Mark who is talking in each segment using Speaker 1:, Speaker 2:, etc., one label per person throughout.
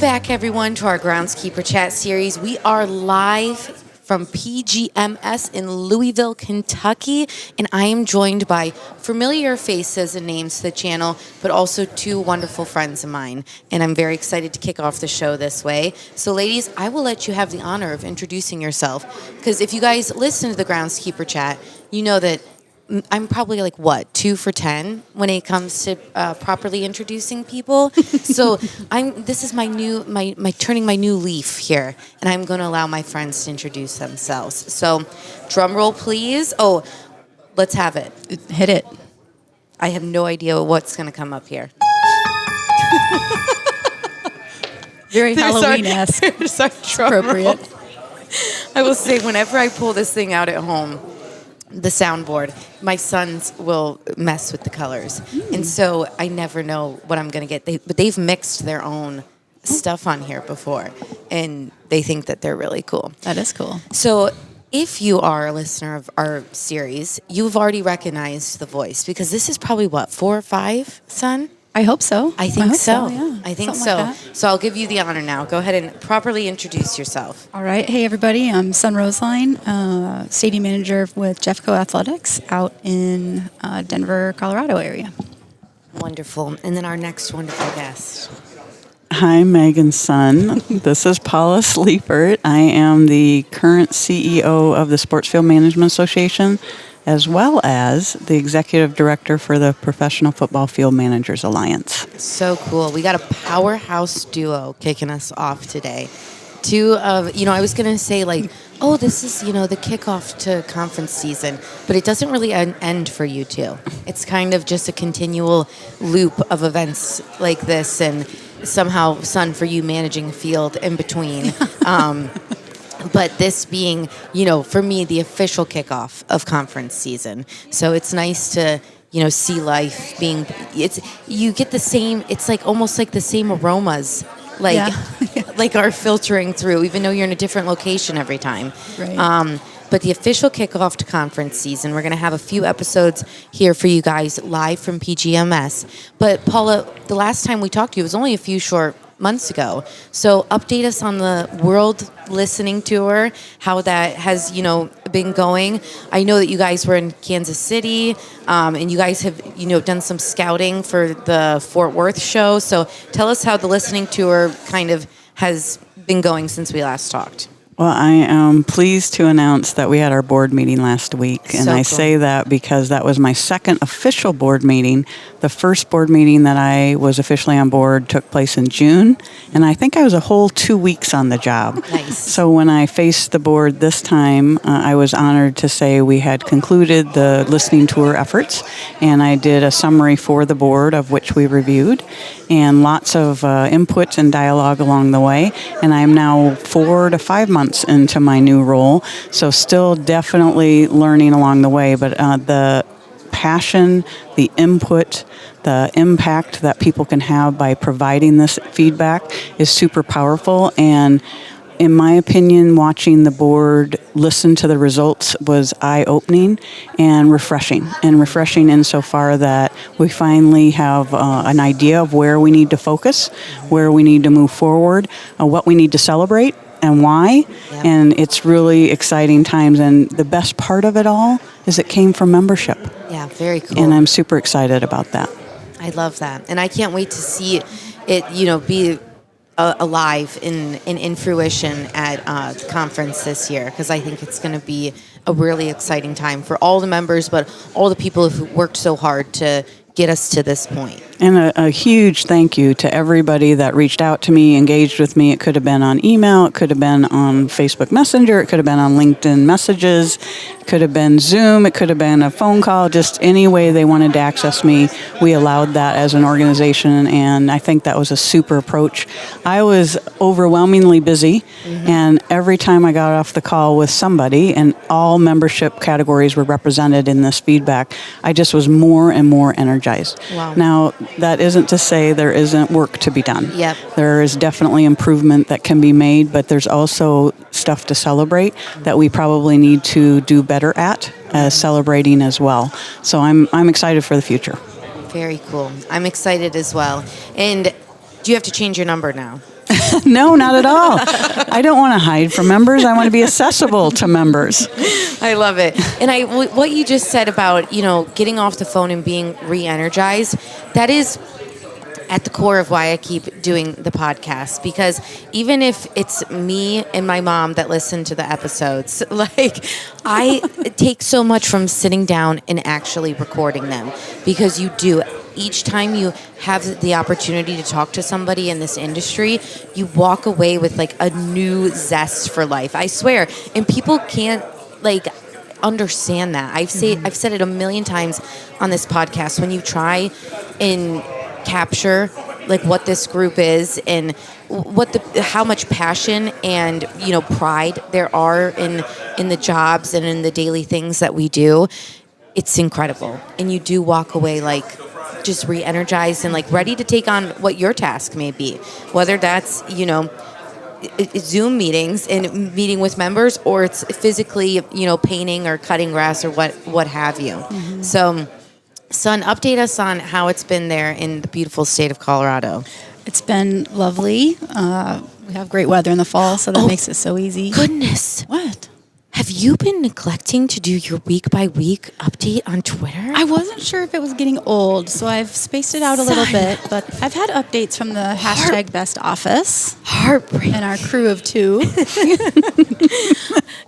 Speaker 1: back, everyone, to our Groundskeeper Chat series. We are live from PGMS in Louisville, Kentucky, and I am joined by familiar faces and names to the channel, but also two wonderful friends of mine, and I'm very excited to kick off the show this way. So, ladies, I will let you have the honor of introducing yourself, because if you guys listen to the Groundskeeper Chat, you know that I'm probably 2 for 10 when it comes to properly introducing people. So this is my turning my new leaf here, and I'm going to allow my friends to introduce themselves. So, drum roll, please. Oh, let's have it.
Speaker 2: Hit it.
Speaker 1: I have no idea what's going to come up here.
Speaker 2: Very Halloween-esque. Appropriate.
Speaker 1: I will say, whenever I pull this thing out at home, the soundboard, my sons will mess with the colors. And so I never know what I'm going to get. But they've mixed their own stuff on here before, and they think that they're really cool.
Speaker 2: That is cool.
Speaker 1: So if you are a listener of our series, you've already recognized the voice, because this is probably, 4 or 5, Sun?
Speaker 2: I hope so.
Speaker 1: I think so.
Speaker 2: Yeah.
Speaker 1: I think
Speaker 2: Something
Speaker 1: so.
Speaker 2: like
Speaker 1: So I'll give you the honor now. Go ahead and properly introduce yourself.
Speaker 2: All right. Hey, everybody. I'm Sun Roesslein, stadium manager with Jeffco Athletics out in Denver, Colorado area.
Speaker 1: Wonderful. And then our next wonderful guest.
Speaker 3: Hi, Megan Sun. This is Paula Sliefert. I am the current CEO of the Sports Field Management Association, as well as the executive director for the Professional Football Field Managers Alliance.
Speaker 1: So cool. We got a powerhouse duo kicking us off today. Two of, I was going to say this is, the kickoff to conference season, but it doesn't really end for you two. It's kind of just a continual loop of events like this, and somehow, Sun, for you managing a field in between. But this being, for me, the official kickoff of conference season. So it's nice to, see life being, you get the same, it's almost like the same aromas, are filtering through, even though you're in a different location every time.
Speaker 2: Right.
Speaker 1: But the official kickoff to conference season, we're going to have a few episodes here for you guys live from PGMS. But Paula, the last time we talked to you was only a few short months ago. So update us on the World Listening Tour, how that has, been going. I know that you guys were in Kansas City, and you guys have, done some scouting for the Fort Worth show. So tell us how the listening tour kind of has been going since we last talked.
Speaker 3: Well, I am pleased to announce that we had our board meeting last week, and
Speaker 1: So
Speaker 3: I
Speaker 1: cool.
Speaker 3: say that because that was my second official board meeting. The first board meeting that I was officially on board took place in June, and I think I was a whole 2 weeks on the job.
Speaker 1: Nice.
Speaker 3: So when I faced the board this time, I was honored to say we had concluded the listening tour efforts, and I did a summary for the board of which we reviewed, and lots of input and dialogue along the way. And I am now 4 to 5 months into my new role, so still definitely learning along the way, but the passion, the input, the impact that people can have by providing this feedback is super powerful. And in my opinion, watching the board listen to the results was eye-opening and refreshing insofar that we finally have an idea of where we need to focus, where we need to move forward, what we need to celebrate, and why.
Speaker 1: Yeah.
Speaker 3: And it's really exciting times. And the best part of it all is it came from membership.
Speaker 1: Yeah, very cool.
Speaker 3: And I'm super excited about that.
Speaker 1: I love that. And I can't wait to see it, be alive in fruition at the conference this year, because I think it's going to be a really exciting time for all the members, but all the people who worked so hard to get us to this point.
Speaker 3: And a huge thank you to everybody that reached out to me, engaged with me. It could have been on email, it could have been on Facebook Messenger, it could have been on LinkedIn messages, it could have been Zoom, it could have been a phone call, just any way they wanted to access me. We allowed that as an organization, and I think that was a super approach. I was overwhelmingly busy, and every time I got off the call with somebody, and all membership categories were represented in this feedback, I just was more and more energized.
Speaker 1: Wow.
Speaker 3: Now, that isn't to say there isn't work to be done.
Speaker 1: Yep.
Speaker 3: There is definitely improvement that can be made, but there's also stuff to celebrate that we probably need to do better at celebrating as well. So I'm excited for the future.
Speaker 1: Very cool. I'm excited as well. And Do you have to change your number now?
Speaker 3: No, not at all. I don't want to hide from members. I want to be accessible to members.
Speaker 1: I love it. And what you just said about, getting off the phone and being re-energized, that is at the core of why I keep doing the podcast, because even if it's me and my mom that listen to the episodes, I take so much from sitting down and actually recording them, because you do. Each time you have the opportunity to talk to somebody in this industry, you walk away with a new zest for life. I swear. And people can't understand that. I've said it a million times on this podcast. When you try and capture what this group is and how much passion and pride there are in the jobs and in the daily things that we do, it's incredible. And you do walk away just re-energized and ready to take on what your task may be, whether that's Zoom meetings and meeting with members, or it's physically painting or cutting grass or what have you. Mm-hmm. So, Sun, update us on how it's been there in the beautiful state of Colorado.
Speaker 2: It's been lovely. We have great weather in the fall, so that makes it so easy.
Speaker 1: Goodness.
Speaker 2: What?
Speaker 1: Have you been neglecting to do your week-by-week update on Twitter?
Speaker 2: I wasn't sure if it was getting old, so I've spaced it out a little bit, but I've had updates from the hashtag Best Office.
Speaker 1: Heartbreak.
Speaker 2: And our crew of 2.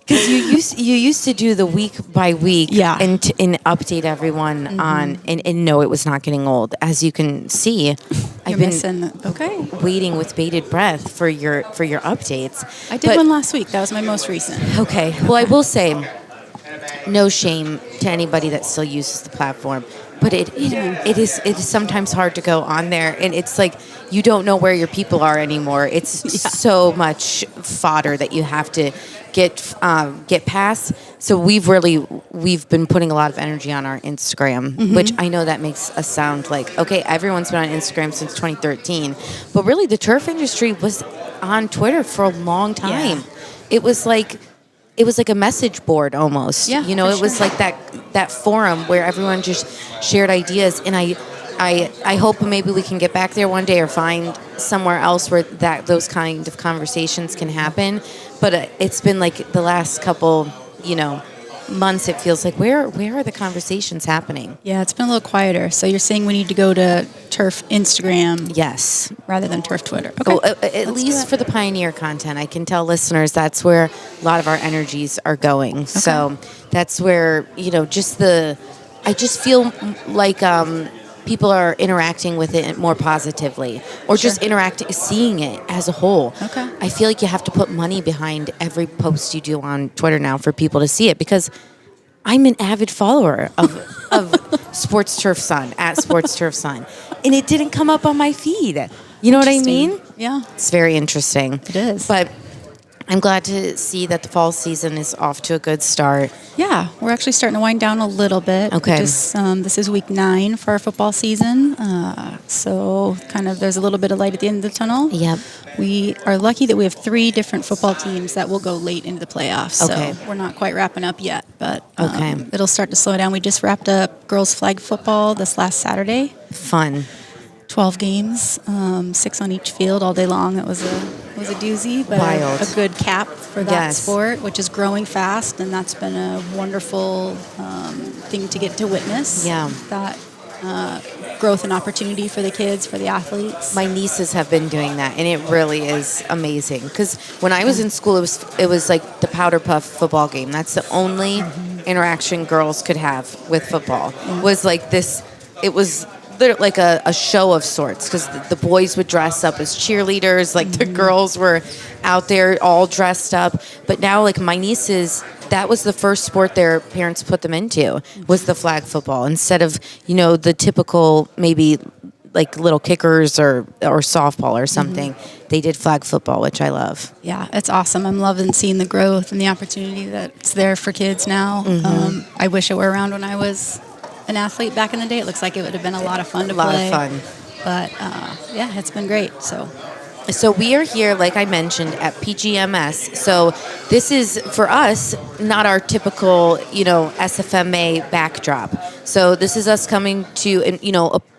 Speaker 1: Because you used to do the week-by-week and update everyone on, and no, it was not getting old. As you can see, I've been waiting with bated breath for your updates.
Speaker 2: I did one last week. That was my most recent.
Speaker 1: Okay. Well, I will say, no shame to anybody that still uses the platform, but it is sometimes hard to go on there, and it's you don't know where your people are anymore. It's so much fodder that you have to get past. So we've been putting a lot of energy on our Instagram, which I know that makes us sound everyone's been on Instagram since 2013, but really the turf industry was on Twitter for a long time. Yeah. It was like a message board almost. Yeah, it was that forum where everyone just shared ideas, and I hope maybe we can get back there one day or find somewhere else where those kind of conversations can happen. But it's been the last couple, months, it feels where are the conversations happening?
Speaker 2: Yeah, it's been a little quieter. So you're saying we need to go to Turf Instagram,
Speaker 1: yes,
Speaker 2: rather than Turf Twitter. Okay,
Speaker 1: at least for the pioneer content, I can tell listeners that's where a lot of our energies are going. Okay. So that's where I just feel people are interacting with it more positively, or just seeing it as a whole. Okay. I feel you have to put money behind every post you do on Twitter now for people to see it, because I'm an avid follower of Sports Turf Sun, at Sports Turf Sun, and it didn't come up on my feed. You know what I mean?
Speaker 2: Yeah.
Speaker 1: It's very interesting.
Speaker 2: It is.
Speaker 1: But I'm glad to see that the fall season is off to a good start.
Speaker 2: Yeah, we're actually starting to wind down a little bit.
Speaker 1: Okay.
Speaker 2: This is week 9 for our football season. So there's a little bit of light at the end of the tunnel.
Speaker 1: Yep.
Speaker 2: We are lucky that we have 3 different football teams that will go late into the playoffs.
Speaker 1: Okay.
Speaker 2: So we're not quite wrapping up yet, but it'll start to slow down. We just wrapped up girls flag football this last Saturday.
Speaker 1: Fun.
Speaker 2: 12 games, 6 on each field all day long. It was a doozy, but a good cap for that sport, which is growing fast, and that's been a wonderful thing to get to witness. Yeah, that growth and opportunity for the kids, for the athletes.
Speaker 1: My nieces have been doing that, and it really is amazing. Because when I was in school, it was like the powder puff football game. That's the only interaction girls could have with football. Was like this. It was like a show of sorts, because the boys would dress up as cheerleaders, the girls were out there all dressed up. But now my nieces, that was the first sport their parents put them into, was the flag football, instead of the typical maybe little kickers or softball or something. They did flag football, which I love.
Speaker 2: Yeah, it's awesome. I'm loving seeing the growth and the opportunity that's there for kids now. I wish it were around when I was an athlete back in the day. It looks like it would have been a lot of fun to play.
Speaker 1: A lot of fun.
Speaker 2: But, it's been great. So
Speaker 1: So we are here, like I mentioned, at PGMS. So this is, for us, not our typical, SFMA backdrop. So this is us coming to,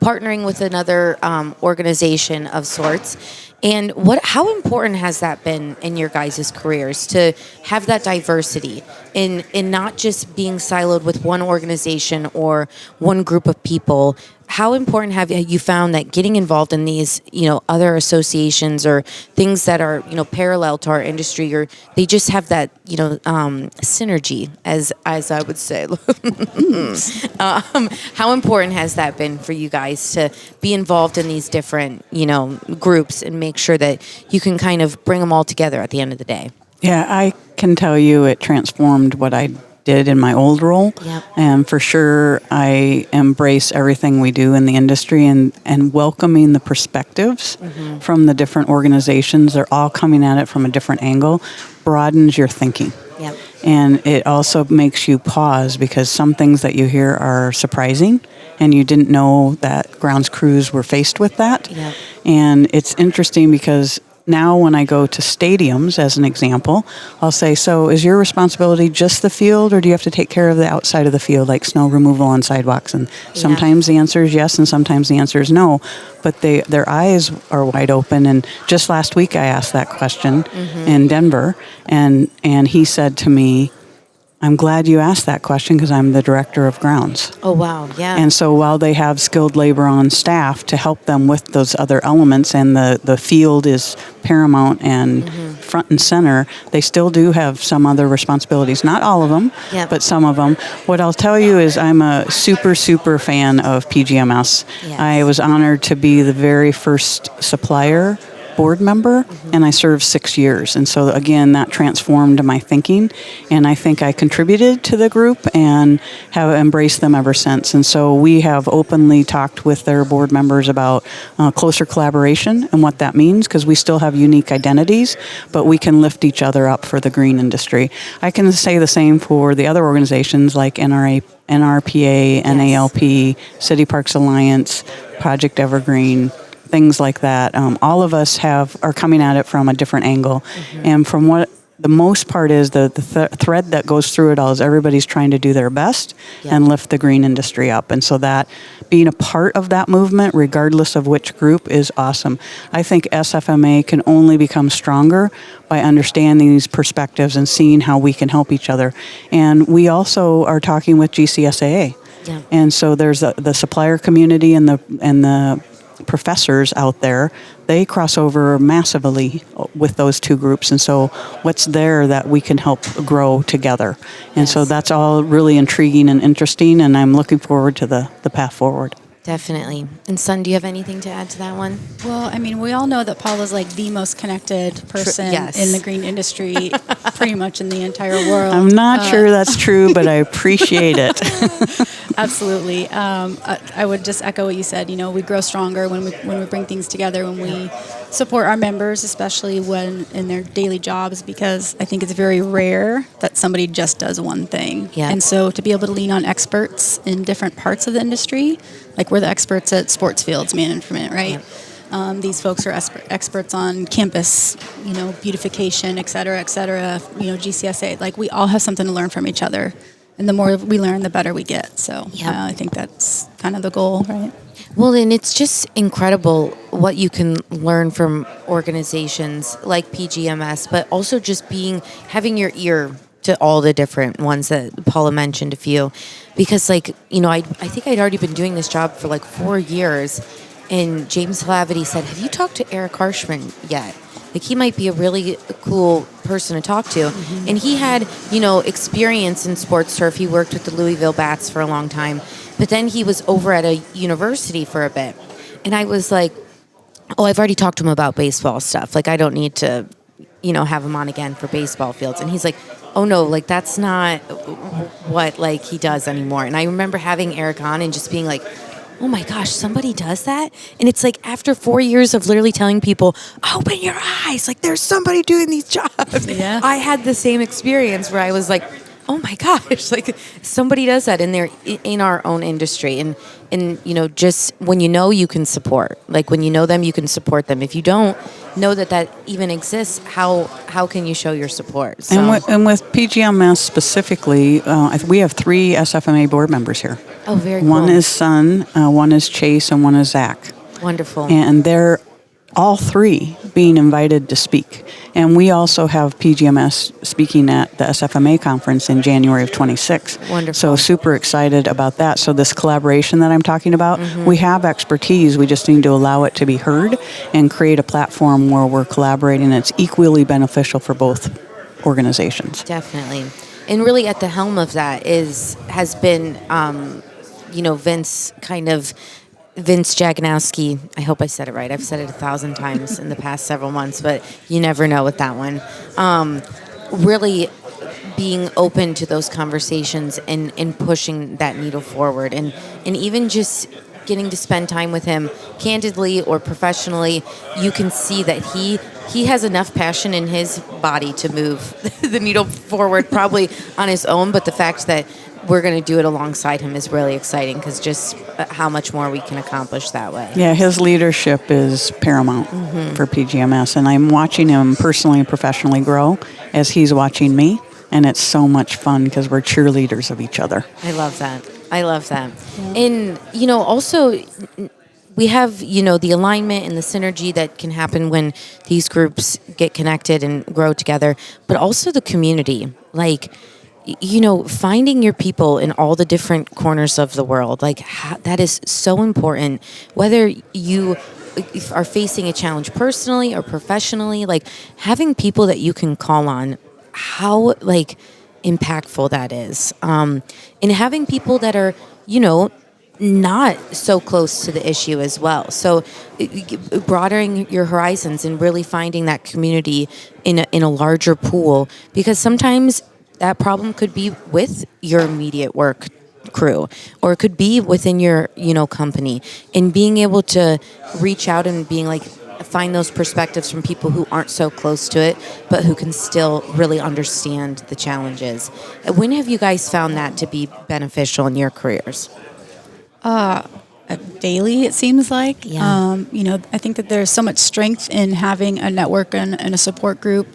Speaker 1: partnering with another organization of sorts. And how important has that been in your guys' careers to have that diversity in not just being siloed with one organization or one group of people? How important have you found that getting involved in these, other associations or things that are, parallel to our industry, or they just have that, synergy, as I would say. How important has that been for you guys to be involved in these different, groups and make sure that you can kind of bring them all together at the end of the day?
Speaker 3: Yeah, I can tell you it transformed what I did in my old role.
Speaker 1: Yep.
Speaker 3: And for sure, I embrace everything we do in the industry and welcoming the perspectives from the different organizations. They're all coming at it from a different angle, broadens your thinking.
Speaker 1: Yep.
Speaker 3: And it also makes you pause because some things that you hear are surprising and you didn't know that grounds crews were faced with that.
Speaker 1: Yep.
Speaker 3: And it's interesting because now when I go to stadiums, as an example, I'll say, so is your responsibility just the field, or do you have to take care of the outside of the field, like snow removal on sidewalks? And sometimes the answer is yes, and sometimes the answer is no. But their eyes are wide open. And just last week I asked that question in Denver, and he said to me, I'm glad you asked that question because I'm the director of grounds.
Speaker 1: Oh, wow. Yeah.
Speaker 3: And so while they have skilled labor on staff to help them with those other elements, and the field is paramount and front and center, they still do have some other responsibilities. Not all of them, but some of them. What I'll tell you is I'm a super, super fan of PGMS.
Speaker 1: Yes.
Speaker 3: I was honored to be the very first supplier board member, and I served 6 years. And so again, that transformed my thinking, and I think I contributed to the group and have embraced them ever since. And so we have openly talked with their board members about closer collaboration and what that means, because we still have unique identities, but we can lift each other up for the green industry. I can say the same for the other organizations like NRPA, NALP, City Parks Alliance, Project Evergreen, things like that. All of us are coming at it from a different angle. And from what the most part is, the thread that goes through it all is everybody's trying to do their best and lift the green industry up. And so that being a part of that movement, regardless of which group, is awesome. I think SFMA can only become stronger by understanding these perspectives and seeing how we can help each other. And we also are talking with GCSAA.
Speaker 1: Yeah.
Speaker 3: And so there's the supplier community and the professors out there, they cross over massively with those two groups. And so what's there that we can help grow together? And so that's all really intriguing and interesting, and I'm looking forward to the path forward.
Speaker 1: Definitely. And Sun, do you have anything to add to that one?
Speaker 2: Well, I mean, we all know that Paula's like the most connected person in the green industry, pretty much in the entire world.
Speaker 3: I'm not sure that's true, but I appreciate it.
Speaker 2: Absolutely. I would just echo what you said. You know, we grow stronger when we bring things together, when we support our members, especially when in their daily jobs, because I think it's very rare that somebody just does one thing.
Speaker 1: Yeah.
Speaker 2: And so to be able to lean on experts in different parts of the industry, like we're the experts at sports fields management, right? Yeah. These folks are experts on campus, beautification, et cetera, GCSA. Like, we all have something to learn from each other. And the more we learn, the better we get. So I think that's kind of the goal, right?
Speaker 1: Well, and it's just incredible what you can learn from organizations like PGMS, but also just having your ear to all the different ones that Paula mentioned a few. Because, I think I'd already been doing this job for 4 years. And James Halavity said, have you talked to Eric Harshman yet? He might be a really cool person to talk to. Mm-hmm. And he had, experience in sports turf. He worked with the Louisville Bats for a long time. But then he was over at a university for a bit. And I was like, I've already talked to him about baseball stuff. I don't need to, have him on again for baseball fields. And he's like, oh, no, that's not what, he does anymore. And I remember having Eric on and just being like, oh my gosh, somebody does that? And it's after 4 years of literally telling people, open your eyes, there's somebody doing these jobs.
Speaker 2: Yeah.
Speaker 1: I had the same experience where I was like, oh my gosh, somebody does that, and they're in our own industry. And just when you can support. When you know them, you can support them. If you don't, know that even exists, how can you show your support? So.
Speaker 3: And with PGMS specifically, we have 3 SFMA board members here.
Speaker 1: Oh, very cool.
Speaker 3: One is Sun, one is Chase, and one is Zach.
Speaker 1: Wonderful.
Speaker 3: And they're all 3 being invited to speak. And we also have PGMS speaking at the SFMA conference in January of 26.
Speaker 1: Wonderful.
Speaker 3: So super excited about that. So this collaboration that I'm talking about, we have expertise. We just need to allow it to be heard and create a platform where we're collaborating. It's equally beneficial for both organizations.
Speaker 1: Definitely. And really at the helm of that has been, Vince Jaganowski. I hope I said it right. I've said it 1,000 times in the past several months, but you never know with that one. Really being open to those conversations and pushing that needle forward. And even just getting to spend time with him candidly or professionally, you can see that he has enough passion in his body to move the needle forward, probably on his own, but the fact that we're going to do it alongside him is really exciting because just how much more we can accomplish that way.
Speaker 3: Yeah, his leadership is paramount for PGMS, and I'm watching him personally and professionally grow as he's watching me, and it's so much fun because we're cheerleaders of each other.
Speaker 1: I love that. Yeah. And, also we have, the alignment and the synergy that can happen when these groups get connected and grow together, but also the community. Like, finding your people in all the different corners of the world, that is so important. Whether you are facing a challenge personally or professionally, having people that you can call on, how, impactful that is. And having people that are, not so close to the issue as well. So broadening your horizons and really finding that community in a larger pool, because sometimes that problem could be with your immediate work crew, or it could be within your, company. And being able to reach out and being find those perspectives from people who aren't so close to it, but who can still really understand the challenges. When have you guys found that to be beneficial in your careers?
Speaker 2: Daily, it seems like.
Speaker 1: Yeah.
Speaker 2: I think that there's so much strength in having a network and a support group.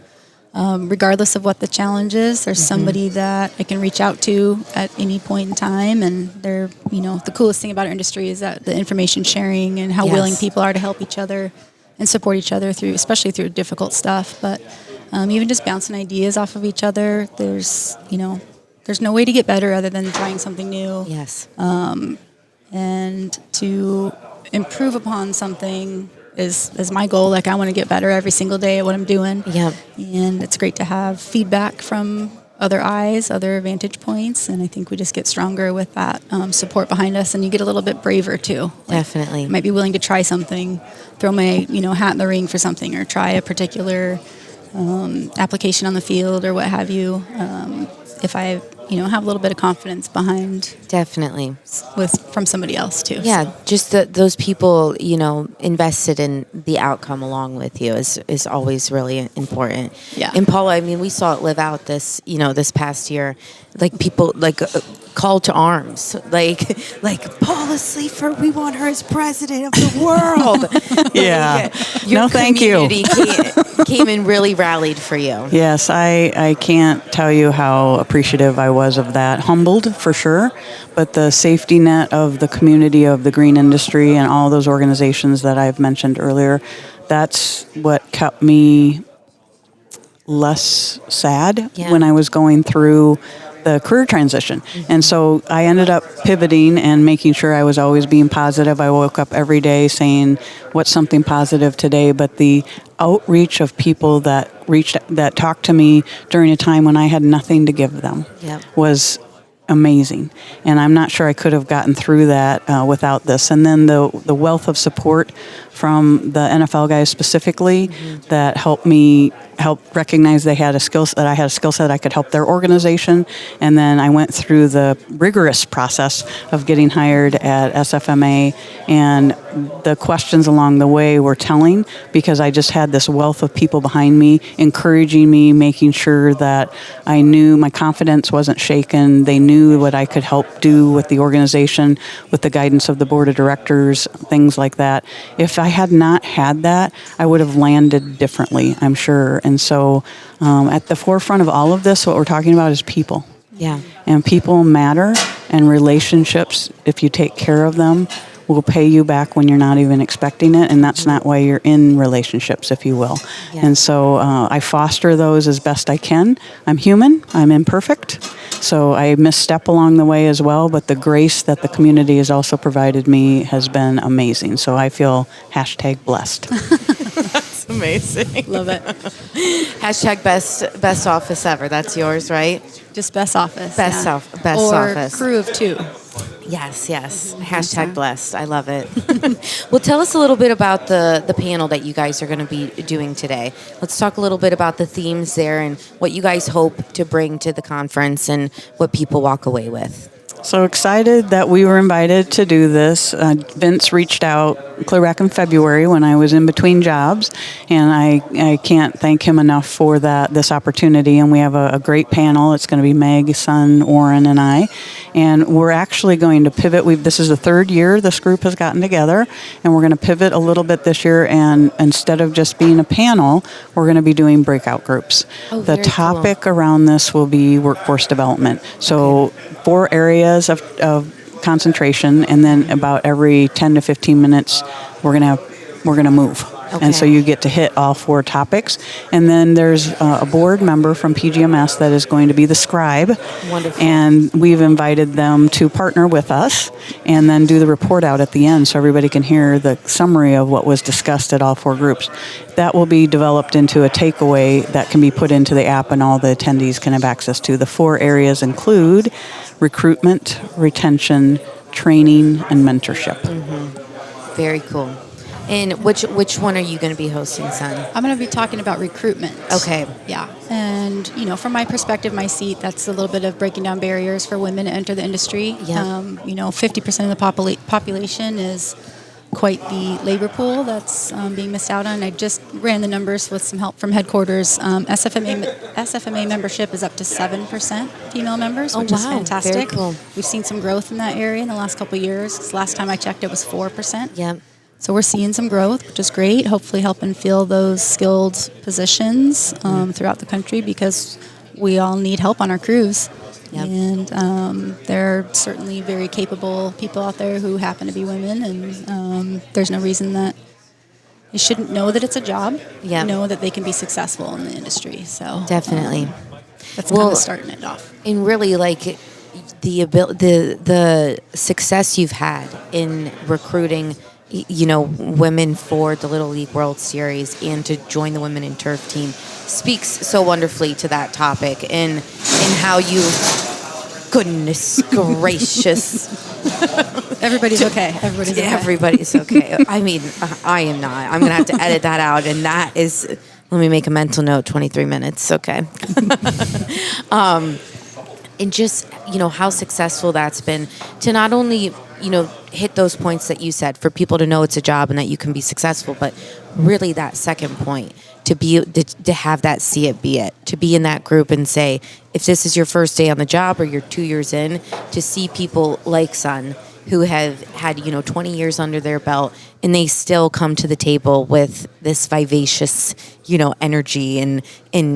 Speaker 2: Regardless of what the challenge is, there's somebody that I can reach out to at any point in time. And they're, the coolest thing about our industry is that the information sharing and how willing people are to help each other and support each other especially through difficult stuff. But even just bouncing ideas off of each other, there's no way to get better other than trying something new.
Speaker 1: Yes.
Speaker 2: And to improve upon something is my goal. I want to get better every single day at what I'm doing.
Speaker 1: Yeah.
Speaker 2: And it's great to have feedback from other eyes, other vantage points, and I think we just get stronger with that support behind us, and you get a little bit braver too.
Speaker 1: Definitely.
Speaker 2: I might be willing to try something, throw my hat in the ring for something, or try a particular application on the field or what have you. If I have a little bit of confidence behind.
Speaker 1: Definitely.
Speaker 2: From somebody else too.
Speaker 1: Yeah,
Speaker 2: so.
Speaker 1: just those people, invested in the outcome along with you is always really important.
Speaker 2: Yeah.
Speaker 1: And Paula, we saw it live out this past year. People, call to arms. Paula Sliefert, we want her as president of the world.
Speaker 3: Yeah.
Speaker 1: Your
Speaker 3: thank you.
Speaker 1: came and really rallied for you.
Speaker 3: Yes, I can't tell you how appreciative I was of that. Humbled, for sure, but the safety net of the community of the green industry and all those organizations that I've mentioned earlier, that's what kept me less sad when I was going through the career transition. And so I ended up pivoting and making sure I was always being positive. I woke up every day saying, what's something positive today? But the outreach of people that talked to me during a time when I had nothing to give them was amazing. And I'm not sure I could have gotten through that without this. And then the wealth of support from the NFL guys specifically that helped me recognize I had a skill set I could help their organization. And then I went through the rigorous process of getting hired at SFMA and the questions along the way were telling, because I just had this wealth of people behind me, encouraging me, making sure that I knew my confidence wasn't shaken. They knew what I could help do with the organization, with the guidance of the board of directors, things like that. If I had not had that, I would have landed differently, I'm sure. And so at the forefront of all of this, what we're talking about is people.
Speaker 1: Yeah.
Speaker 3: And people matter, and relationships, if you take care of them, will pay you back when you're not even expecting it, and that's not why you're in relationships, if you will. Yeah. And so I foster those as best I can. I'm human. I'm imperfect. So I misstep along the way as well, but the grace that the community has also provided me has been amazing. So I feel #blessed.
Speaker 1: That's amazing.
Speaker 2: Love it.
Speaker 1: #best office ever. That's yours, right?
Speaker 2: Just best office.
Speaker 1: Best
Speaker 2: or
Speaker 1: office.
Speaker 2: Crew of 2.
Speaker 1: Yes. #blessed. I love it. Well, tell us a little bit about the panel that you guys are going to be doing today. Let's talk a little bit about the themes there and what you guys hope to bring to the conference and what people walk away with.
Speaker 3: So excited that we were invited to do this. Vince reached out clear back in February when I was in between jobs, and I can't thank him enough for this opportunity. And we have a great panel. It's going to be Meg, Sun, Warren, and I. And we're actually going to pivot. This is the third year this group has gotten together, and we're going to pivot a little bit this year. And instead of just being a panel, we're going to be doing breakout groups.
Speaker 1: Oh,
Speaker 3: the
Speaker 1: very
Speaker 3: topic
Speaker 1: cool.
Speaker 3: around this will be workforce development. So 4 areas of concentration, and then about every 10 to 15 minutes we're gonna move. Okay. And so you get to hit all 4 topics. And then there's a board member from PGMS that is going to be the scribe.
Speaker 1: Wonderful.
Speaker 3: And we've invited them to partner with us and then do the report out at the end so everybody can hear the summary of what was discussed at all 4 groups. That will be developed into a takeaway that can be put into the app and all the attendees can have access to. The 4 areas include recruitment, retention, training, and mentorship.
Speaker 1: Mm-hmm. Very cool. And which one are you going to be hosting, Sun?
Speaker 2: I'm going to be talking about recruitment.
Speaker 1: Okay.
Speaker 2: Yeah. And, from my perspective, my seat, that's a little bit of breaking down barriers for women to enter the industry.
Speaker 1: Yeah.
Speaker 2: 50% of the population is quite the labor pool that's being missed out on. I just ran the numbers with some help from headquarters. SFMA membership is up to 7% female members, which is fantastic.
Speaker 1: Very cool.
Speaker 2: We've seen some growth in that area in the last couple of years. Last time I checked, it was 4%.
Speaker 1: Yeah.
Speaker 2: So we're seeing some growth, which is great. Hopefully helping fill those skilled positions throughout the country, because we all need help on our crews. Yep. And there are certainly very capable people out there who happen to be women, and there's no reason that they shouldn't know that it's a job, know that they can be successful in the industry. So
Speaker 1: definitely.
Speaker 2: That's kind of starting it off.
Speaker 1: And really, the success you've had in recruiting women for the Little League World Series and to join the Women in Turf team speaks so wonderfully to that topic and how you, goodness gracious.
Speaker 2: Everybody's okay.
Speaker 1: Everybody's okay. I mean, I am not. I'm going to have to edit that out, and that is, let me make a mental note, 23 minutes, okay. And just, how successful that's been to not only, hit those points that you said, for people to know it's a job and that you can be successful, but really that second point, to have that see it, be it, to be in that group and say, if this is your first day on the job or you're 2 years in, to see people like Sun who have had, 20 years under their belt, and they still come to the table with this vivacious, energy and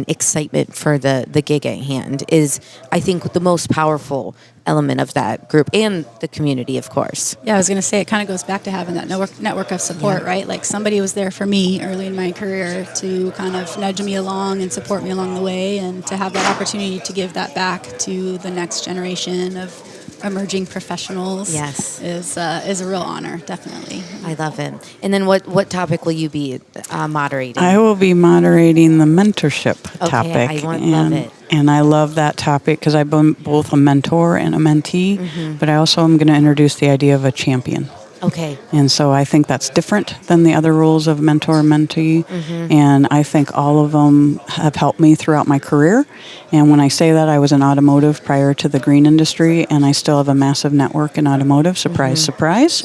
Speaker 1: excitement for the gig at hand is, I think, the most powerful element of that group and the community, of course.
Speaker 2: Yeah, I was going to say, it kind of goes back to having that network of support, right? Like somebody was there for me early in my career to kind of nudge me along and support me along the way, and to have that opportunity to give that back to the next generation of emerging professionals is a real honor, definitely.
Speaker 1: I love it. And then what topic will you be moderating?
Speaker 3: I will be moderating the mentorship topic.
Speaker 1: Love it.
Speaker 3: And I love that topic because I've been both a mentor and a mentee, but I also am going to introduce the idea of a champion.
Speaker 1: Okay.
Speaker 3: And so I think that's different than the other roles of mentor-mentee. And I think all of them have helped me throughout my career. And when I say that, I was in automotive prior to the green industry, and I still have a massive network in automotive. Surprise, surprise.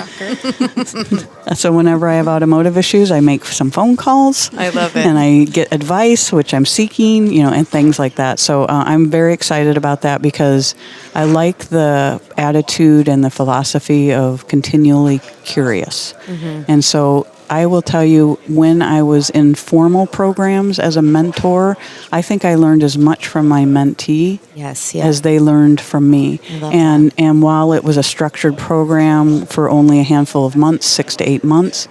Speaker 3: So whenever I have automotive issues, I make some phone calls.
Speaker 1: I love it.
Speaker 3: And I get advice, which I'm seeking, and things like that. So I'm very excited about that because I like the attitude and the philosophy of continually curious. And so I will tell you, when I was in formal programs as a mentor, I think I learned as much from my mentee as they learned from me. And while it was a structured program for only a handful of months, 6 to 8 months,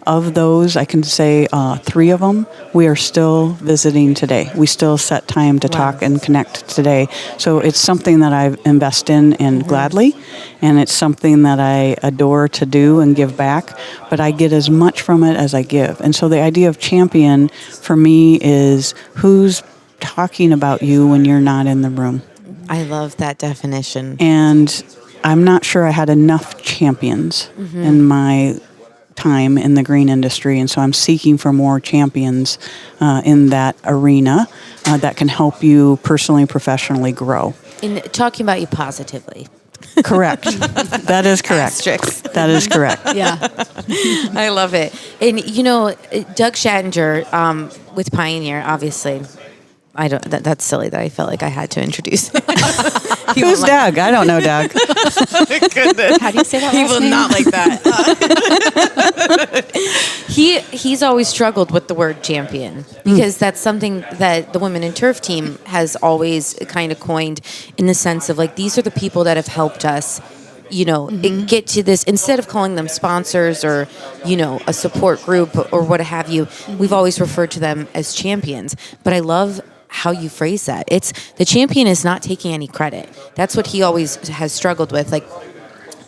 Speaker 3: of those, I can say 3 of them, we are still visiting today. We still set time to talk and connect today. So it's something that I invest in gladly, and it's something that I adore to do and give back, but I get as much from it as I give. And so the idea of champion for me is who's talking about you when you're not in the room.
Speaker 1: I love that definition.
Speaker 3: And I'm not sure I had enough champions in my time in the green industry, and so I'm seeking for more champions in that arena that can help you personally and professionally grow.
Speaker 1: In talking about you positively.
Speaker 3: Correct. That is correct.
Speaker 1: Asterisks.
Speaker 3: That is correct.
Speaker 2: Yeah.
Speaker 1: I love it. And Doug Schattinger with Pioneer, obviously. That's silly that I felt like I had to introduce.
Speaker 3: Who's Doug? I don't know Doug.
Speaker 1: Goodness.
Speaker 2: How do you say that?
Speaker 1: He will not like that. He's always struggled with the word champion because that's something that the Women in Turf team has always kind of coined, in the sense of like, these are the people that have helped us get to this. Instead of calling them sponsors or, a support group or what have you, we've always referred to them as champions. But I love how you phrase that. It's the champion is not taking any credit. That's what he always has struggled with. Like,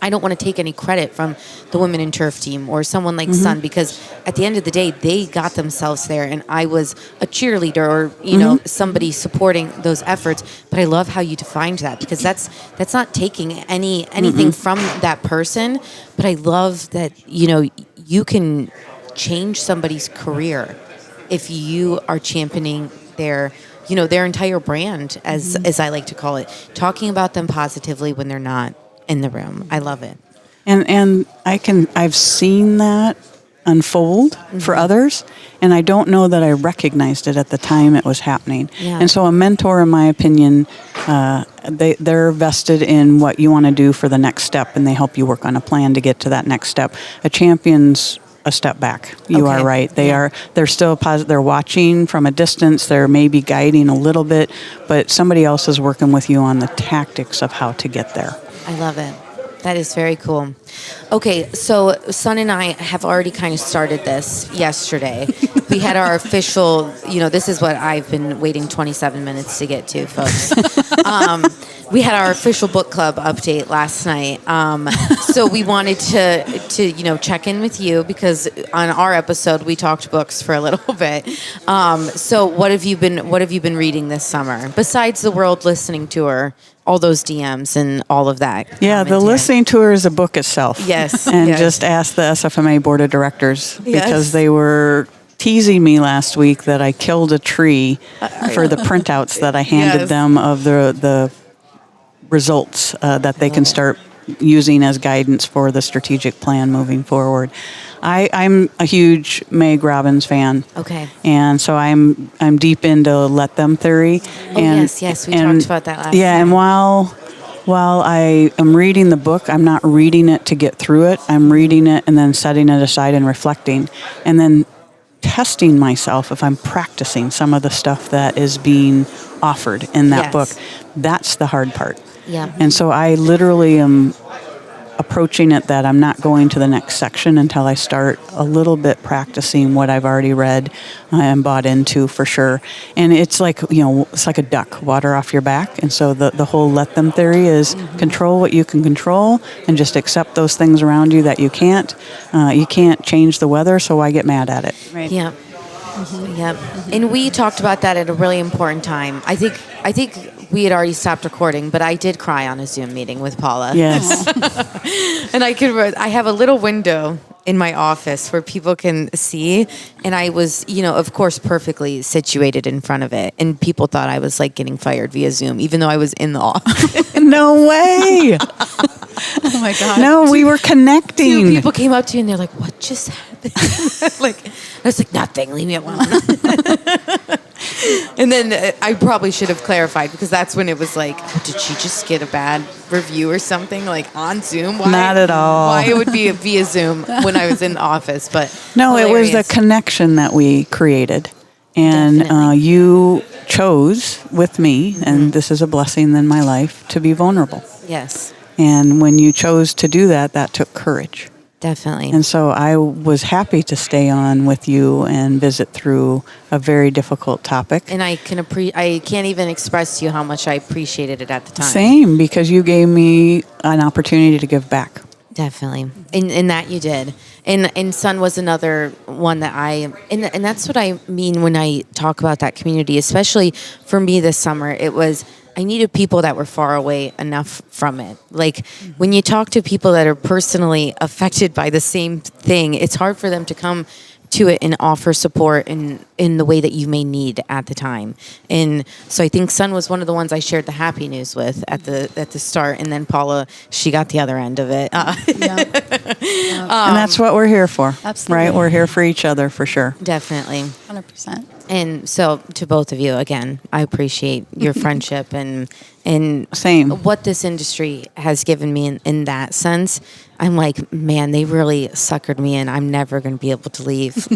Speaker 1: I don't want to take any credit from the Women in Turf team or someone like Sun, because at the end of the day, they got themselves there, and I was a cheerleader or somebody supporting those efforts. But I love how you defined that, because that's not taking anything from that person. But I love that you can change somebody's career if you are championing their entire brand, as I like to call it, talking about them positively when they're not in the room. I love it.
Speaker 3: And I've seen that unfold for others, and I don't know that I recognized it at the time it was happening.
Speaker 1: Yeah.
Speaker 3: And so a mentor, in my opinion, they're vested in what you want to do for the next step, and they help you work on a plan to get to that next step. A champion's a step back. You are right. They're still positive. They're watching from a distance. They're maybe guiding a little bit, but somebody else is working with you on the tactics of how to get there.
Speaker 1: I love it. That is very cool. Okay, so Sun and I have already kind of started this yesterday. We had our official, this is what I've been waiting 27 minutes to get to, folks. We had our official book club update last night. So we wanted to check in with you, because on our episode we talked books for a little bit. So what have you been reading this summer besides the World Listening Tour? All those DMs and all of that.
Speaker 3: Yeah, the listening tour is a book itself.
Speaker 1: Yes.
Speaker 3: And just ask the SFMA board of directors, because they were teasing me last week that I killed a tree for the printouts that I handed them of the results that they can start using as guidance for the strategic plan moving forward. I'm a huge Meg Robbins fan.
Speaker 1: Okay.
Speaker 3: And so I'm deep into let them theory.
Speaker 1: Oh, yes, we talked about that last night.
Speaker 3: And while I am reading the book, I'm not reading it to get through it. I'm reading it and then setting it aside and reflecting, and then testing myself if I'm practicing some of the stuff that is being offered in that book. That's the hard part.
Speaker 1: Yeah.
Speaker 3: And so I literally am approaching it that I'm not going to the next section until I start a little bit practicing what I've already read and bought into, for sure. And it's like, it's like a duck, water off your back. And so the whole let them theory is control what you can control and just accept those things around you that you can't. You can't change the weather, so why get mad at it?
Speaker 1: Right. Yeah. Yep. And we talked about that at a really important time. I think we had already stopped recording, but I did cry on a Zoom meeting with Paula.
Speaker 3: Yes.
Speaker 1: And I have a little window in my office where people can see, and I was, of course, perfectly situated in front of it, and people thought I was like getting fired via Zoom, even though I was in the office.
Speaker 3: No way.
Speaker 2: Oh my God.
Speaker 3: No, we were connecting.
Speaker 1: Two people came up to you and they're like, "What just happened?" I was like, "Nothing. Leave me alone." And then I probably should have clarified, because that's when it was like, did she just get a bad review or something, like on Zoom? Why,
Speaker 3: Not at all.
Speaker 1: Why it would be via Zoom when I was in the office? But
Speaker 3: No,
Speaker 1: hilarious.
Speaker 3: it was the connection that we created. And you chose with me, and this is a blessing in my life, to be vulnerable.
Speaker 1: Yes,
Speaker 3: And when you chose to do that, that took courage.
Speaker 1: definitely.
Speaker 3: And so I was happy to stay on with you and visit through a very difficult topic.
Speaker 1: And I can't even express to you how much I appreciated it at the time.
Speaker 3: Same, because you gave me an opportunity to give back.
Speaker 1: Definitely. In that you did. And Sun was another one that and that's what I mean when I talk about that community, especially for me this summer. It was, I needed people that were far away enough from it. Like, when you talk to people that are personally affected by the same thing, it's hard for them to come to it and offer support in the way that you may need at the time. And so I think Sun was one of the ones I shared the happy news with at the start, and then Paula, she got the other end of it.
Speaker 3: And that's what we're here for.
Speaker 2: Absolutely.
Speaker 3: Right? We're here for each other, for sure.
Speaker 1: Definitely.
Speaker 2: 100%.
Speaker 1: And so to both of you, again, I appreciate your friendship and
Speaker 3: Same.
Speaker 1: what this industry has given me in that sense. I'm like, man, they really suckered me in. I'm never going to be able to leave.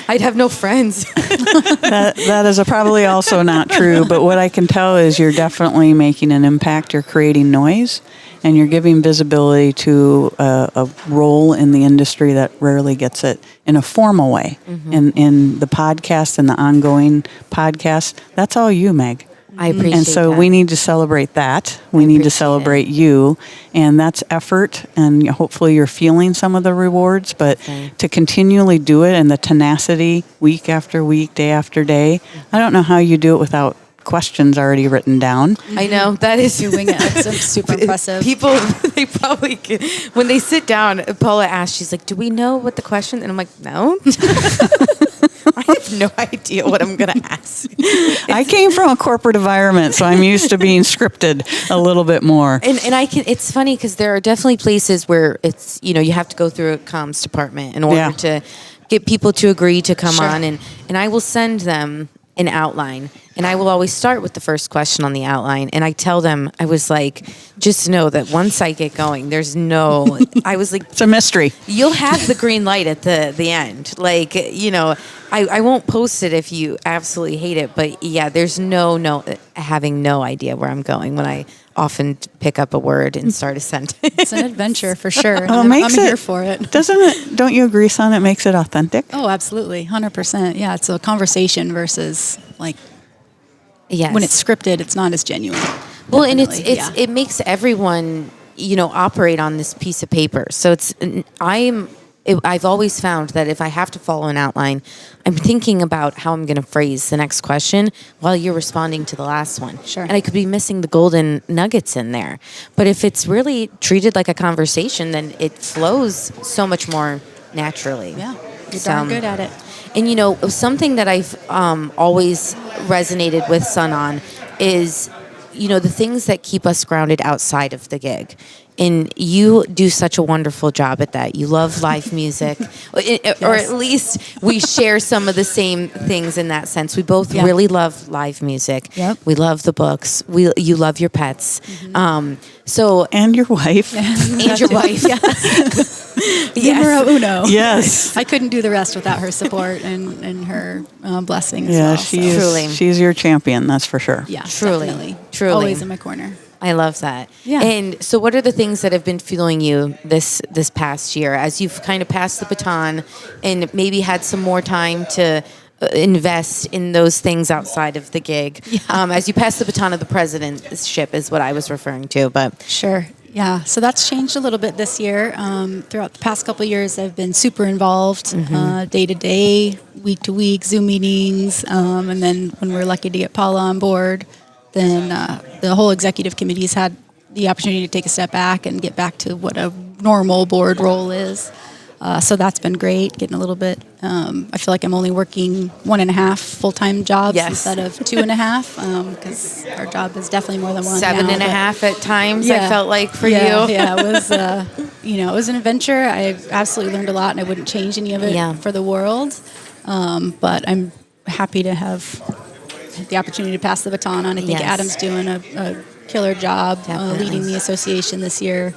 Speaker 1: I'd have no friends.
Speaker 3: That is probably also not true, but what I can tell is you're definitely making an impact. You're creating noise, and you're giving visibility to a role in the industry that rarely gets it in a formal way. In the podcast and the ongoing podcast, that's all you, Meg.
Speaker 1: I appreciate
Speaker 3: And so
Speaker 1: that.
Speaker 3: we need to celebrate that. We need to
Speaker 1: appreciate
Speaker 3: celebrate you. And that's effort. And hopefully you're feeling some of the rewards. But to continually do it and the tenacity week after week, day after day, I don't know how you do it without questions already written down.
Speaker 1: I know, that is
Speaker 2: Doing it. It's super impressive.
Speaker 1: People, they probably when they sit down, Paula asks, she's like, "Do we know what the question?" And I'm like, "No." I have no idea what I'm going to ask.
Speaker 3: I came from a corporate environment, so I'm used to being scripted a little bit more.
Speaker 1: And it's funny because there are definitely places where it's, you have to go through a comms department in order to get people to agree to come on. And I will send them an outline, and I will always start with the first question on the outline. And I tell them, I was like, just know that once I get going, I was like,
Speaker 3: It's a mystery.
Speaker 1: you'll have the green light at the end. Like, I won't post it if you absolutely hate it. But yeah, there's having no idea where I'm going when I often pick up a word and start a sentence.
Speaker 2: It's an adventure for sure.
Speaker 3: Well,
Speaker 2: I'm here for it.
Speaker 3: Don't you agree, Son? It makes it authentic?
Speaker 2: Oh, absolutely. 100%. Yeah, it's a conversation versus like
Speaker 1: Yes.
Speaker 2: when it's scripted, it's not as genuine.
Speaker 1: Well, and
Speaker 2: Definitely,
Speaker 1: it makes everyone, operate on this piece of paper. So I've always found that if I have to follow an outline, I'm thinking about how I'm going to phrase the next question while you're responding to the last one.
Speaker 2: Sure.
Speaker 1: And I could be missing the golden nuggets in there. But if it's really treated like a conversation, then it flows so much more naturally.
Speaker 2: Yeah, you're darn good at it.
Speaker 1: And something that I've always resonated with Sun on is, the things that keep us grounded outside of the gig. And you do such a wonderful job at that. You love live music, or at least we share some of the same things in that sense. We both really love live music.
Speaker 2: Yep.
Speaker 1: We love the books. You love your pets.
Speaker 3: And your wife.
Speaker 1: And your wife.
Speaker 2: Numero uno.
Speaker 3: Yes.
Speaker 2: I couldn't do the rest without her support and her blessing as
Speaker 3: Yeah,
Speaker 2: well.
Speaker 1: Truly.
Speaker 3: she's your champion, that's for sure.
Speaker 2: Yeah,
Speaker 1: Truly.
Speaker 2: definitely.
Speaker 1: Truly.
Speaker 2: Always in my corner.
Speaker 1: I love that.
Speaker 2: Yeah.
Speaker 1: And so what are the things that have been fueling you this past year as you've kind of passed the baton and maybe had some more time to invest in those things outside of the gig? As you pass the baton of the presidentship is what I was referring to. But
Speaker 2: Sure. Yeah, so that's changed a little bit this year. Throughout the past couple of years, I've been super involved, day to day, week to week, Zoom meetings, and then when we're lucky to get Paula on board, then the whole executive committee's had the opportunity to take a step back and get back to what a normal board role is. So that's been great, getting a little bit. I feel like I'm only working 1.5 full-time jobs instead of 2.5, because our job is definitely more than one.
Speaker 1: 7.5 at times, I felt like for you.
Speaker 2: Yeah, it was, it was an adventure. I absolutely learned a lot, and I wouldn't change any of it for the world. But I'm happy to have the opportunity to pass the baton on. I think Adam's doing a killer job leading the association this year.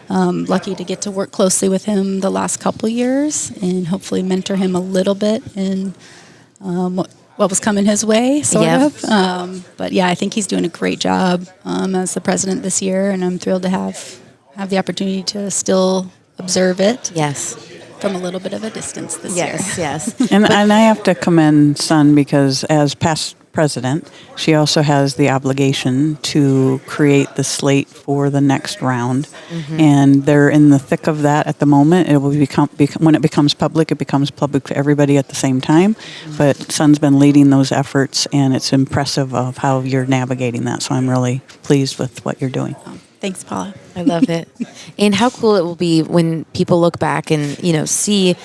Speaker 2: Lucky to get to work closely with him the last couple of years and hopefully mentor him a little bit in what was coming his way, sort of. But yeah, I think he's doing a great job as the president this year, and I'm thrilled to have the opportunity to still observe it.
Speaker 1: Yes.
Speaker 2: From a little bit of a distance this year.
Speaker 1: Yes.
Speaker 3: And I have to commend Sun because as past president, she also has the obligation to create the slate for the next round. And they're in the thick of that at the moment. It will become when it becomes public, it becomes public to everybody at the same time. But Sun's been leading those efforts, and it's impressive of how you're navigating that. So I'm really pleased with what you're doing.
Speaker 2: Thanks, Paula.
Speaker 1: I love it. And how cool it will be when people look back and, see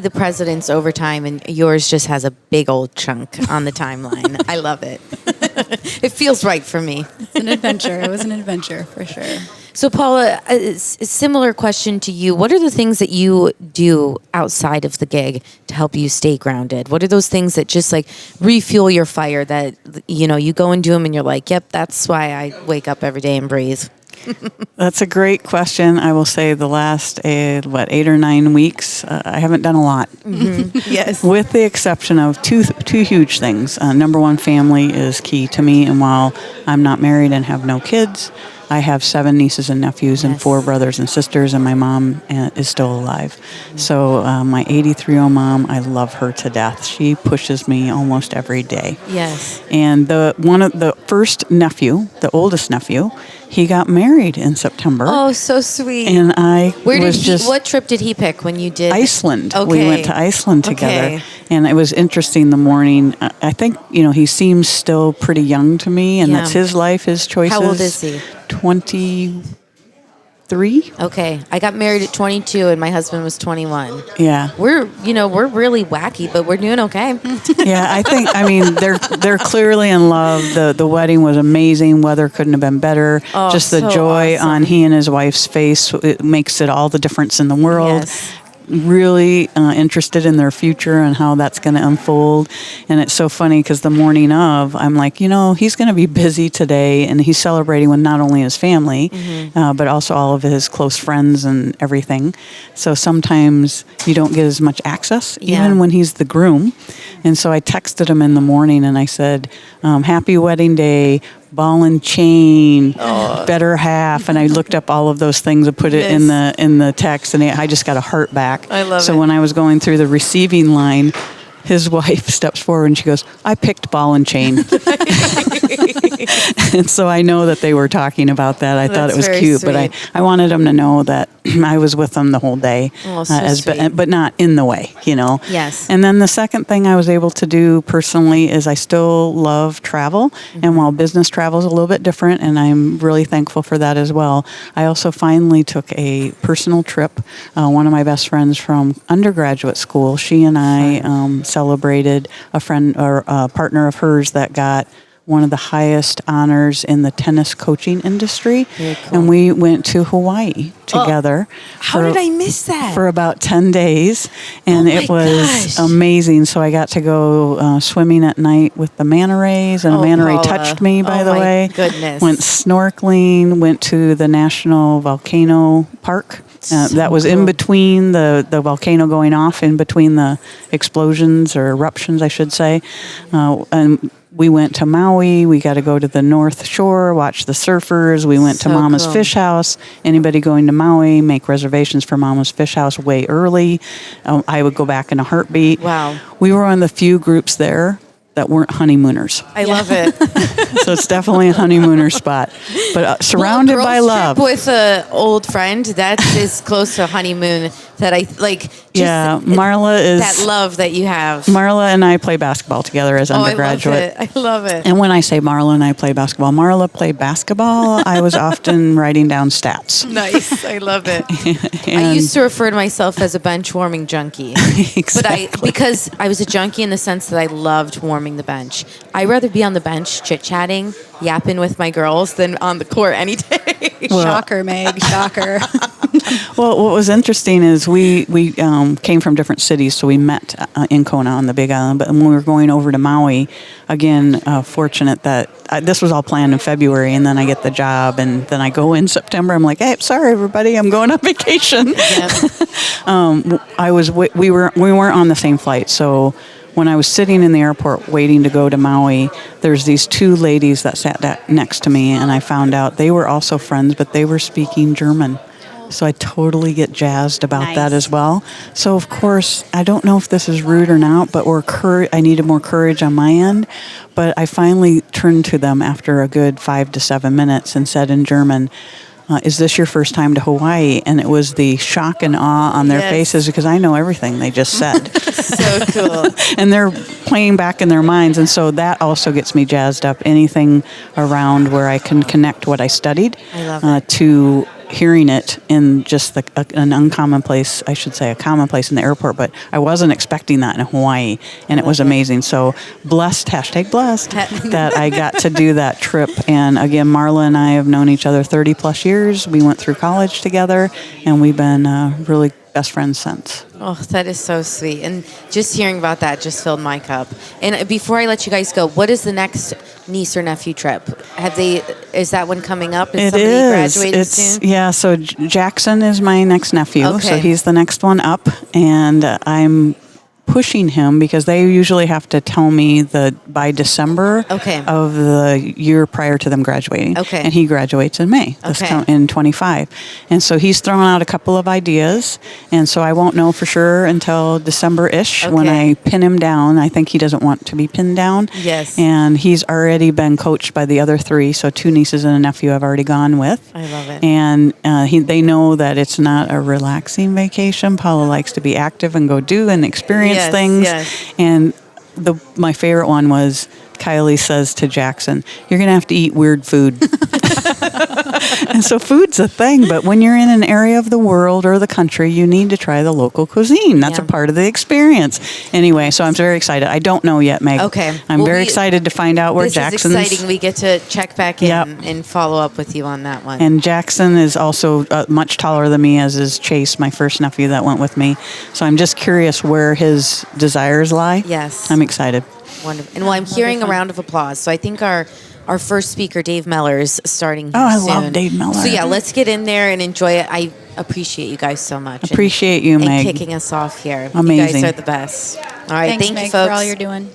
Speaker 1: the president's overtime, and yours just has a big old chunk on the timeline. I love it. It feels right for me.
Speaker 2: It's an adventure. It was an adventure for sure.
Speaker 1: So, Paula, a similar question to you. What are the things that you do outside of the gig to help you stay grounded? What are those things that just refuel your fire that, you go and do them and you're like, yep, that's why I wake up every day and breathe?
Speaker 3: That's a great question. I will say the last, 8 or 9 weeks, I haven't done a lot.
Speaker 1: Yes.
Speaker 3: With the exception of two huge things. Number one, family is key to me. And while I'm not married and have no kids, I have 7 nieces and nephews and 4 brothers and sisters, and my mom is still alive. So my 83-year-old mom, I love her to death. She pushes me almost every day.
Speaker 1: Yes.
Speaker 3: And one of the first nephew, the oldest nephew, he got married in September.
Speaker 1: Oh, so sweet.
Speaker 3: And
Speaker 1: what trip did he pick when you did?
Speaker 3: Iceland.
Speaker 1: Okay.
Speaker 3: We went to Iceland together.
Speaker 1: Okay.
Speaker 3: And it was interesting the morning. I think, he seems still pretty young to me, and that's his life, his choices.
Speaker 1: How old is he?
Speaker 3: 23.
Speaker 1: Okay. I got married at 22 and my husband was 21.
Speaker 3: Yeah.
Speaker 1: We're really wacky, but we're doing okay.
Speaker 3: Yeah, they're clearly in love. The wedding was amazing. Weather couldn't have been better.
Speaker 1: Oh,
Speaker 3: just the
Speaker 1: so
Speaker 3: joy
Speaker 1: awesome.
Speaker 3: on he and his wife's face, it makes it all the difference in the world.
Speaker 1: Yes.
Speaker 3: Really interested in their future and how that's going to unfold. And it's so funny because the morning of, I'm like, he's going to be busy today, and he's celebrating with not only his family, but also all of his close friends and everything. So sometimes you don't get as much access, even when he's the groom. And so I texted him in the morning and I said, happy wedding day, ball and chain, better half, and I looked up all of those things and put it in the text, and I just got a heart back.
Speaker 1: I love it.
Speaker 3: So when I was going through the receiving line, his wife steps forward and she goes, I picked ball and chain. And so I know that they were talking about that. I thought it was cute,
Speaker 1: sweet.
Speaker 3: but I wanted them to know that I was with them the whole day, but not in the way,
Speaker 1: Yes.
Speaker 3: And then the second thing I was able to do personally is I still love travel, and while business travel is a little bit different, and I'm really thankful for that as well, I also finally took a personal trip. One of my best friends from undergraduate school, she and I celebrated a friend or a partner of hers that got one of the highest honors in the tennis coaching industry.
Speaker 1: Very cool.
Speaker 3: And we went to Hawaii together.
Speaker 1: How did I miss that?
Speaker 3: For about 10 days. And it was amazing. So I got to go swimming at night with the manta rays, and a manta ray touched me, by the way.
Speaker 1: Goodness.
Speaker 3: Went snorkeling, went to the National Volcano Park. That was in between the volcano going off, in between the explosions or eruptions, I should say. And we went to Maui. We got to go to the North Shore, watch the surfers. We went to Mama's Fish House. Anybody going to Maui, make reservations for Mama's Fish House way early. I would go back in a heartbeat.
Speaker 1: Wow.
Speaker 3: We were one of the few groups there that weren't honeymooners.
Speaker 1: I love it.
Speaker 3: So it's definitely a honeymooner spot, but surrounded by love.
Speaker 1: With an old friend, that is close to a honeymoon that I like. Just
Speaker 3: Marla is
Speaker 1: that love that you have.
Speaker 3: Marla and I play basketball together as undergraduate.
Speaker 1: I love it.
Speaker 3: And when I say Marla and I play basketball, Marla played basketball. I was often writing down stats.
Speaker 1: Nice. I love it. I used to refer to myself as a bench warming junkie.
Speaker 3: Exactly.
Speaker 1: But because I was a junkie in the sense that I loved warming the bench. I'd rather be on the bench chit-chatting, yapping with my girls than on the court any day.
Speaker 2: Shocker, Meg. Shocker.
Speaker 3: Well, what was interesting is we came from different cities, so we met in Kona on the Big Island. But when we were going over to Maui, again, fortunate that this was all planned in February, and then I get the job, and then I go in September. I'm like, hey, sorry, everybody, I'm going on vacation. We weren't on the same flight, so when I was sitting in the airport waiting to go to Maui, there's these two ladies that sat next to me, and I found out they were also friends, but they were speaking German. So I totally get jazzed about that as well. So, of course, I don't know if this is rude or not, but I needed more courage on my end. But I finally turned to them after a good 5 to 7 minutes and said in German, is this your first time to Hawaii? And it was the shock and awe on their faces because I know everything they just said.
Speaker 1: So cool.
Speaker 3: And they're playing back in their minds. And so that also gets me jazzed up. Anything around where I can connect what I studied to hearing it in just an uncommon place, I should say, a common place in the airport, but I wasn't expecting that in Hawaii, and it was amazing. So blessed, #blessed, that I got to do that trip. And again, Marla and I have known each other 30 plus years. We went through college together, and we've been really best friends since.
Speaker 1: Oh, that is so sweet. And just hearing about that just filled my cup. And before I let you guys go, what is the next niece or nephew trip? Is that one coming up? Is somebody graduating soon?
Speaker 3: Yeah, so Jackson is my next nephew.
Speaker 1: Okay.
Speaker 3: So he's the next one up. And I'm pushing him because they usually have to tell me by December of the year prior to them graduating.
Speaker 1: Okay.
Speaker 3: And he graduates in May, in 25. And so he's thrown out a couple of ideas. And so I won't know for sure until December-ish when I pin him down. I think he doesn't want to be pinned down.
Speaker 1: Yes.
Speaker 3: And he's already been coached by the other three. So 2 nieces and a nephew I've already gone with.
Speaker 1: I love it.
Speaker 3: And they know that it's not a relaxing vacation. Paula likes to be active and go do and experience things.
Speaker 1: Yes.
Speaker 3: And my favorite one was Kylie says to Jackson, "You're going to have to eat weird food." And so food's a thing, but when you're in an area of the world or the country, you need to try the local cuisine. That's a part of the experience. Anyway, so I'm very excited. I don't know yet, Meg.
Speaker 1: Okay.
Speaker 3: I'm very excited to find out where Jackson's.
Speaker 1: This is exciting. We get to check back in and follow up with you on that one.
Speaker 3: And Jackson is also much taller than me, as is Chase, my first nephew that went with me. So I'm just curious where his desires lie.
Speaker 1: Yes.
Speaker 3: I'm excited.
Speaker 1: Wonderful. And I'm hearing a round of applause. So I think our first speaker, Dave Meller, is starting here soon.
Speaker 3: I love Dave Meller.
Speaker 1: So yeah, let's get in there and enjoy it. I appreciate you guys so much.
Speaker 3: Appreciate you, Meg.
Speaker 1: And kicking us off here.
Speaker 3: Amazing.
Speaker 1: You guys are the best. All right,
Speaker 2: Thanks,
Speaker 1: thank
Speaker 2: Meg,
Speaker 1: you, folks.
Speaker 2: for all you're doing.